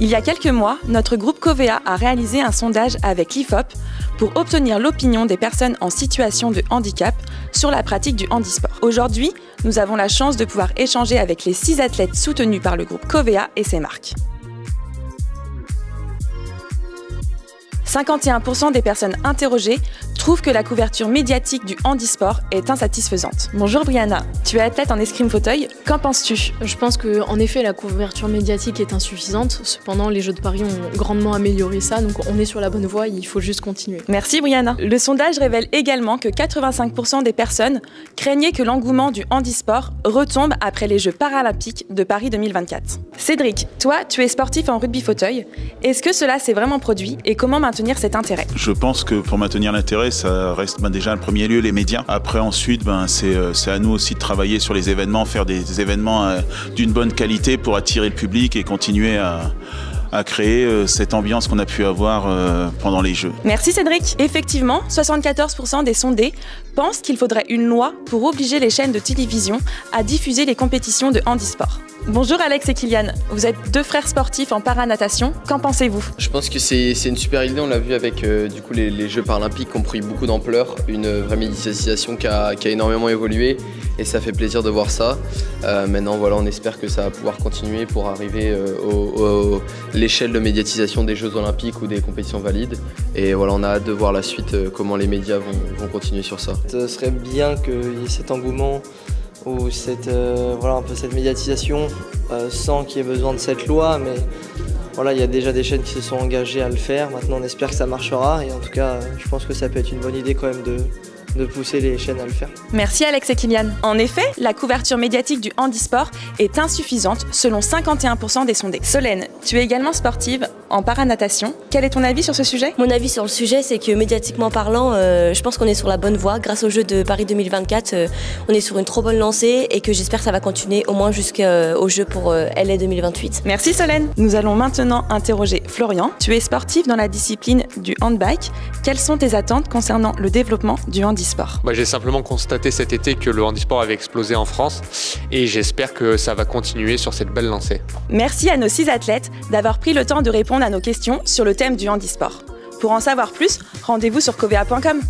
Il y a quelques mois, notre groupe Covea a réalisé un sondage avec l'IFOP pour obtenir l'opinion des personnes en situation de handicap sur la pratique du handisport. Aujourd'hui, nous avons la chance de pouvoir échanger avec les 6 athlètes soutenus par le groupe Covea et ses marques. 51% des personnes interrogées trouvent que la couverture médiatique du handisport est insatisfaisante. Bonjour Brianna, tu es athlète en escrime fauteuil, qu'en penses-tu? Je pense qu'en effet la couverture médiatique est insuffisante, cependant les Jeux de Paris ont grandement amélioré ça, donc on est sur la bonne voie, il faut juste continuer. Merci Brianna. Le sondage révèle également que 85% des personnes craignaient que l'engouement du handisport retombe après les Jeux paralympiques de Paris 2024. Cédric, toi tu es sportif en rugby fauteuil, est-ce que cela s'est vraiment produit et comment maintenir cet intérêt? Je pense que pour maintenir l'intérêt, ça reste déjà en premier lieu les médias. Après ensuite, c'est à nous aussi de travailler sur les événements, faire des événements d'une bonne qualité pour attirer le public et continuer à créer cette ambiance qu'on a pu avoir pendant les Jeux. Merci Cédric. Effectivement, 74% des sondés pensent qu'il faudrait une loi pour obliger les chaînes de télévision à diffuser les compétitions de handisport. Bonjour Alex et Kylian, vous êtes 2 frères sportifs en paranatation, qu'en pensez-vous? Je pense que c'est une super idée, on l'a vu avec du coup, les Jeux paralympiques qui ont pris beaucoup d'ampleur, une vraie médiatisation qui a énormément évolué et ça fait plaisir de voir ça. Maintenant voilà, on espère que ça va pouvoir continuer pour arriver à l'échelle de médiatisation des Jeux olympiques ou des compétitions valides et voilà, on a hâte de voir la suite, comment les médias vont continuer sur ça. Ce serait bien qu'il y ait cet engouement ou un peu cette médiatisation sans qu'il y ait besoin de cette loi, mais voilà, il y a déjà des chaînes qui se sont engagées à le faire. Maintenant on espère que ça marchera et en tout cas je pense que ça peut être une bonne idée quand même de pousser les chaînes à le faire. Merci Alex et Kylian. En effet, la couverture médiatique du handisport est insuffisante selon 51% des sondés. Solène, tu es également sportive en paranatation. Quel est ton avis sur ce sujet? Mon avis sur le sujet, c'est que médiatiquement parlant, je pense qu'on est sur la bonne voie. Grâce aux Jeux de Paris 2024, on est sur une trop bonne lancée et que j'espère que ça va continuer au moins jusqu'aux Jeux pour LA 2028. Merci Solène. Nous allons maintenant interroger Florian. Tu es sportif dans la discipline du handbike. Quelles sont tes attentes concernant le développement du handisport? J'ai simplement constaté cet été que le handisport avait explosé en France et j'espère que ça va continuer sur cette belle lancée. Merci à nos 6 athlètes d'avoir pris le temps de répondre à nos questions sur le thème du handisport. Pour en savoir plus, rendez-vous sur covea.com.